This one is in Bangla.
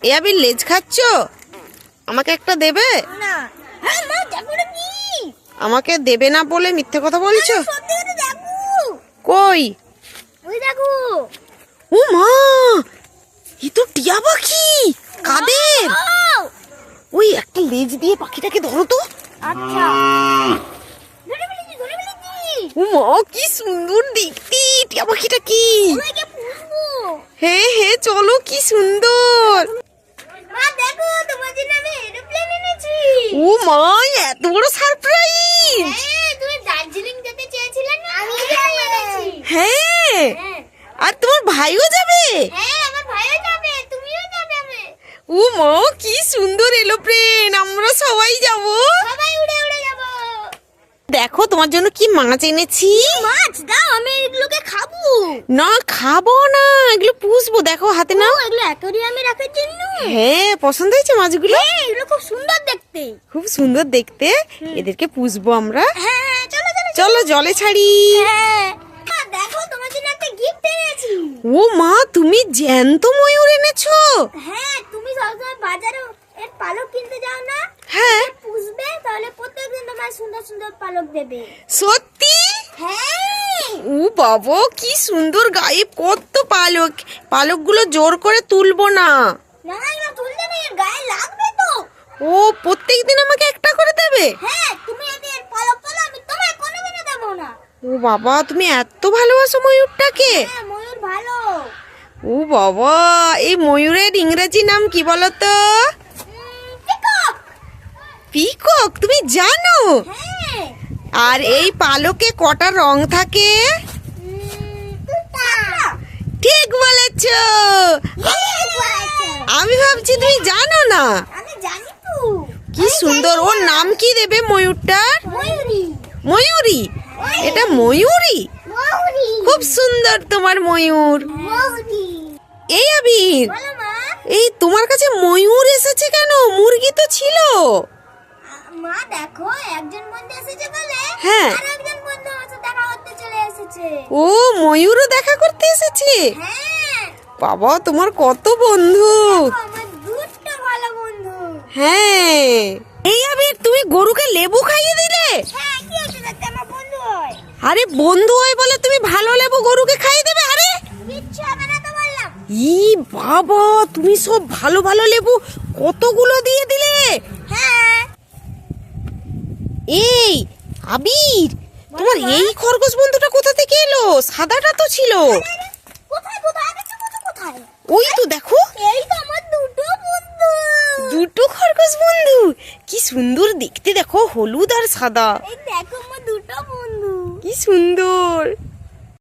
এ আবির লেজ খাচ্ছ? আমাকে একটা দেবে? না হ্যাঁ মা দেখো কি আমাকে দেবে না বলে মিথ্যে কথা বলছো? সত্যি করে দেখো কই? ওই দেখো ও মা, এ তো টিয়া পাখি। কাদের? ওই একটা লেজ দিয়ে পাখিটাকে ধরো তো। আচ্ছা ধরে ফেলেছি ও মা, কি সুন্দর দেখতে টিয়া পাখিটা। কি ওইকে পুষবো। হ্যাঁ হ্যাঁ চলো, কি সুন্দর। মা দেখো তোমার জন্য আমি এরোপ্লেন এনেছি। ও মা, এত বড় সারপ্রাইজ। হ্যাঁ তুমি দার্জিলিং যেতে চেয়েছিলে না, আমি এনেছি। হ্যাঁ, হ্যাঁ আর তোমার ভাইও যাবে? হ্যাঁ আমার ভাইও যাবে, তুমিও যাবে। ও মা, কি সুন্দর এরোপ্লেন, আমরা সবাই যাব। সবাই উড়ে উড়ে যাবো। দেখো তোমার জন্য কি মাছ এনেছি। মাছ দাও, আমি এগুলোকে খাবো। না খাবো না, এগুলো পুষবো। দেখো হাতে নাও। এগুলো অ্যাকোরিয়ামে রাখার জন্য। হ্যাঁ, পছন্দ হয়েছে মাছগুলো? হ্যাঁ এগুলো খুব সুন্দর দেখতে। খুব সুন্দর দেখতে, এদেরকে পুষবো আমরা। হ্যাঁ চলো চলো চলো জলে ছাড়ি। হ্যাঁ দেখো তোমার জন্য একটা গিফট এনেছি। ও মা, তুমি জ্যান্ত ময়ূর এনেছো? হ্যাঁ তুমি সবসময় বাজারে এর পালক কিনতে যাও না? হ্যাঁ। পুষবে তাহলে প্রত্যেকদিন তোমার সুন্দর সুন্দর পালক দেবে। সত্যি? হ্যাঁ ও বাবা, কি সুন্দর গায়ে কত পালক। পালকগুলো জোর করে তুলবো না। না এগুলো তুলতে নেই, এর গায়ে লাগবে তো। ও, প্রত্যেকদিন আমাকে একটা করে দেবে? হ্যাঁ তুমি যদি এর পালক তোলো আমি তোমায় কোনোদিনও দেবো না। ও বাবা, তুমি এত ভালোবাসো ময়ূরটাকে? হ্যাঁ ময়ূর ভালো। ও বাবা, এই ময়ূরের ইংরেজি নাম কি বলো তো? পিকক। পিকক? তুমি জানো? হ্যাঁ আর এই পালকে কটা রং থাকে? তুতা। ঠিক বলেছ। আমি ভাবছি তুমি জানো না। আমি জানি তো। কি সুন্দর। ওর নাম কি দেবে ময়ূরটার? ময়ূরী। ময়ূরী? এটা ময়ূরী? ময়ূরী। খুব সুন্দর তোমার ময়ূর। ময়ূরী। এই আবির, বলো মা। এই তোমার কাছে ময়ূর এসেছে কেন? মুরগি তো ছিল। মা দেখো একজন বন্ধু এসেছে বলে হ্যাঁ। আর একজন বন্ধু আমার সাথে দেখা করতে চলে এসেছে। ও, ময়ূরও দেখা করতে এসেছে? হ্যাঁ বাবা, তোমার কত বন্ধু। আমার দুটো ভালো বন্ধু। হ্যাঁ। এই আবির, তুমি গরুকে লেবু খাইয়ে দিলে? হ্যাঁ কি হয়েছে যাতে আমার বন্ধু হয়। আরে বন্ধু হয় বলে তুমি ভালো লেবু গরুকে খাইয়ে দেবে? আরে কিচ্ছু হবে না তো বললাম। ই বাবা, তুমি সব ভালো ভালো লেবু কতগুলো দিয়ে দিলে। হ্যাঁ এই আবির, তোমার এই খরগোশ বন্ধুটা কোথা থেকে এলো? সাদাটা তো ছিল। কোথায় কোথায় আমি তো কোথায়? ওই তো দেখো, এই তো আমার দুটো বন্ধু। দুটো খরগোশ বন্ধু। কি সুন্দর দেখতে, দেখো হলুদ আর সাদা। এই দেখো আমার দুটো বন্ধু। কি সুন্দর।